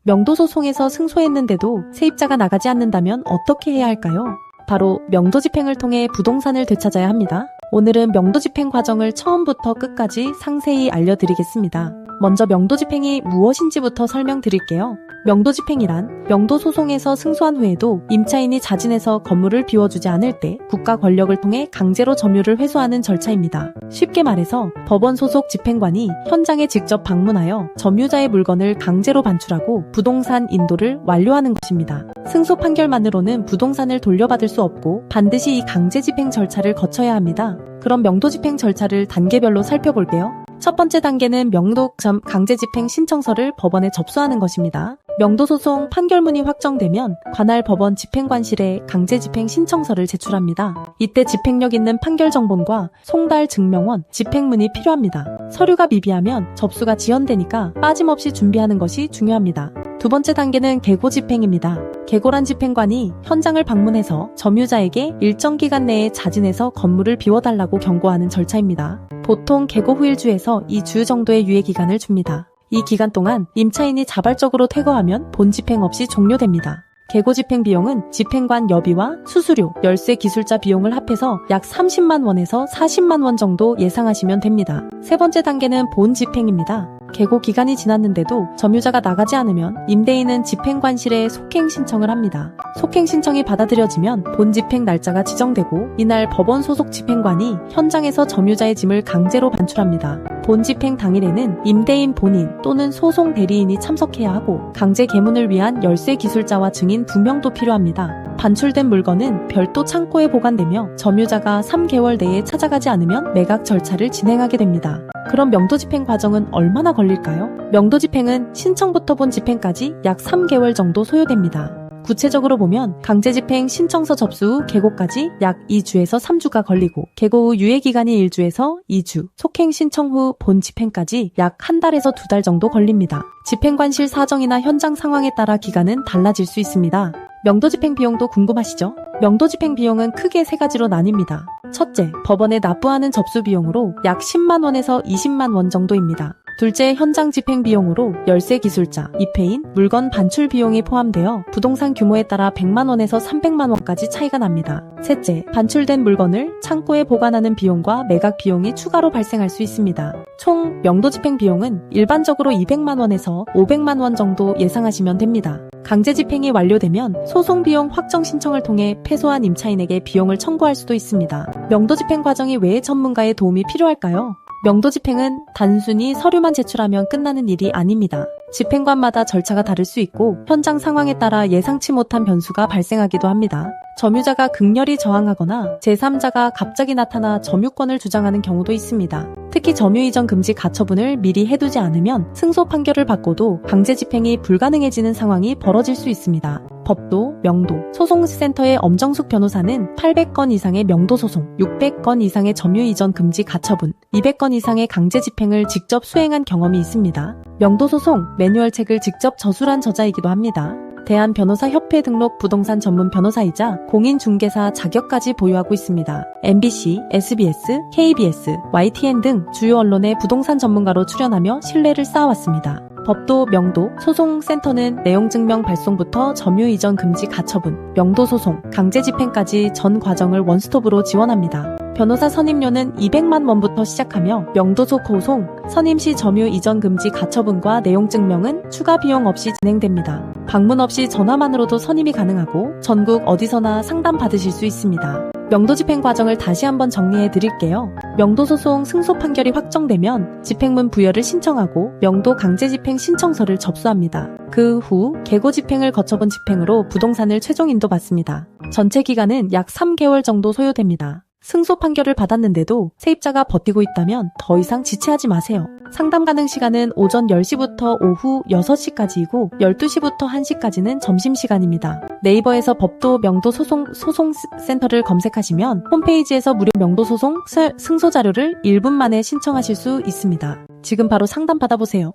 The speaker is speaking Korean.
명도 소송에서 승소했는데도 세입자가 나가지 않는다면 어떻게 해야 할까요? 바로 명도 집행을 통해 부동산을 되찾아야 합니다. 오늘은 명도 집행 과정을 처음부터 끝까지 상세히 알려드리겠습니다. 먼저 명도 집행이 무엇인지부터 설명드릴게요. 명도 집행이란 명도 소송에서 승소한 후에도 임차인이 자진해서 건물을 비워주지 않을 때 국가 권력을 통해 강제로 점유를 회수하는 절차입니다. 쉽게 말해서 법원 소속 집행관이 현장에 직접 방문하여 점유자의 물건을 강제로 반출하고 부동산 인도를 완료하는 것입니다. 승소 판결만으로는 부동산을 돌려받을 수 없고 반드시 이 강제 집행 절차를 거쳐야 합니다. 그럼 명도 집행 절차를 단계별로 살펴볼게요. 첫 번째 단계는 명도 강제집행 신청서를 법원에 접수하는 것입니다. 명도소송 판결문이 확정되면 관할 법원 집행관실에 강제집행 신청서를 제출합니다. 이때 집행력 있는 판결정본과 송달 증명원, 집행문이 필요합니다. 서류가 미비하면 접수가 지연되니까 빠짐없이 준비하는 것이 중요합니다. 두 번째 단계는 계고집행입니다. 계고란 집행관이 현장을 방문해서 점유자에게 일정 기간 내에 자진해서 건물을 비워달라고 경고하는 절차입니다. 보통 계고 후 1주에서 2주 정도의 유예기간을 줍니다. 이 기간 동안 임차인이 자발적으로 퇴거하면 본집행 없이 종료됩니다. 계고집행 비용은 집행관 여비와 수수료, 열쇠 기술자 비용을 합해서 약 30만 원에서 40만 원 정도 예상하시면 됩니다. 세 번째 단계는 본집행입니다. 계고 기간이 지났는데도 점유자가 나가지 않으면 임대인은 집행관실에 속행 신청을 합니다. 속행 신청이 받아들여지면 본집행 날짜가 지정되고 이날 법원 소속 집행관이 현장에서 점유자의 짐을 강제로 반출합니다. 본집행 당일에는 임대인 본인 또는 소송 대리인이 참석해야 하고 강제 개문을 위한 열쇠 기술자와 증인 2명도 필요합니다. 반출된 물건은 별도 창고에 보관되며 점유자가 3개월 내에 찾아가지 않으면 매각 절차를 진행하게 됩니다. 그럼 명도 집행 과정은 얼마나 걸릴까요? 명도 집행은 신청부터 본 집행까지 약 3개월 정도 소요됩니다. 구체적으로 보면 강제집행 신청서 접수 후 계고까지 약 2주에서 3주가 걸리고 계고 후 유예기간이 1주에서 2주, 속행 신청 후 본 집행까지 약 한 달에서 2달 정도 걸립니다. 집행관실 사정이나 현장 상황에 따라 기간은 달라질 수 있습니다. 명도 집행 비용도 궁금하시죠? 명도 집행 비용은 크게 3가지로 나뉩니다. 첫째, 법원에 납부하는 접수 비용으로 약 10만 원에서 20만 원 정도입니다. 둘째, 현장 집행 비용으로 열쇠 기술자, 입회인, 물건 반출 비용이 포함되어 부동산 규모에 따라 100만 원에서 300만 원까지 차이가 납니다. 셋째, 반출된 물건을 창고에 보관하는 비용과 매각 비용이 추가로 발생할 수 있습니다. 총 명도 집행 비용은 일반적으로 200만 원에서 500만 원 정도 예상하시면 됩니다. 강제 집행이 완료되면 소송 비용 확정 신청을 통해 패소한 임차인에게 비용을 청구할 수도 있습니다. 명도 집행 과정이 왜 전문가의 도움이 필요할까요? 명도 집행은 단순히 서류만 제출하면 끝나는 일이 아닙니다. 집행관마다 절차가 다를 수 있고 현장 상황에 따라 예상치 못한 변수가 발생하기도 합니다. 점유자가 극렬히 저항하거나 제3자가 갑자기 나타나 점유권을 주장하는 경우도 있습니다. 특히 점유 이전 금지 가처분을 미리 해두지 않으면 승소 판결을 받고도 강제 집행이 불가능해지는 상황이 벌어질 수 있습니다. 법도, 명도, 소송센터의 엄정숙 변호사는 800건 이상의 명도 소송, 600건 이상의 점유 이전 금지 가처분, 200건 이상의 강제 집행을 직접 수행한 경험이 있습니다. 명도 소송 매뉴얼책을 직접 저술한 저자이기도 합니다. 대한변호사협회 등록 부동산 전문 변호사이자 공인중개사 자격까지 보유하고 있습니다. MBC, SBS, KBS, YTN 등 주요 언론의 부동산 전문가로 출연하며 신뢰를 쌓아왔습니다. 법도, 명도, 소송센터는 내용증명 발송부터 점유 이전 금지 가처분, 명도 소송, 강제 집행까지 전 과정을 원스톱으로 지원합니다. 변호사 선임료는 200만 원부터 시작하며 명도소 소송, 선임시 점유 이전 금지 가처분과 내용증명은 추가 비용 없이 진행됩니다. 방문 없이 전화만으로도 선임이 가능하고 전국 어디서나 상담 받으실 수 있습니다. 명도 집행 과정을 다시 한번 정리해 드릴게요. 명도 소송 승소 판결이 확정되면 집행문 부여를 신청하고 명도 강제 집행 신청서를 접수합니다. 그 후 계고 집행을 거쳐본 집행으로 부동산을 최종 인도받습니다. 전체 기간은 약 3개월 정도 소요됩니다. 승소 판결을 받았는데도 세입자가 버티고 있다면 더 이상 지체하지 마세요. 상담 가능 시간은 오전 10시부터 오후 6시까지이고 12시부터 1시까지는 점심시간입니다. 네이버에서 법도 명도 소송센터를 검색하시면 홈페이지에서 무료 명도 소송 승소 자료를 1분 만에 신청하실 수 있습니다. 지금 바로 상담 받아보세요.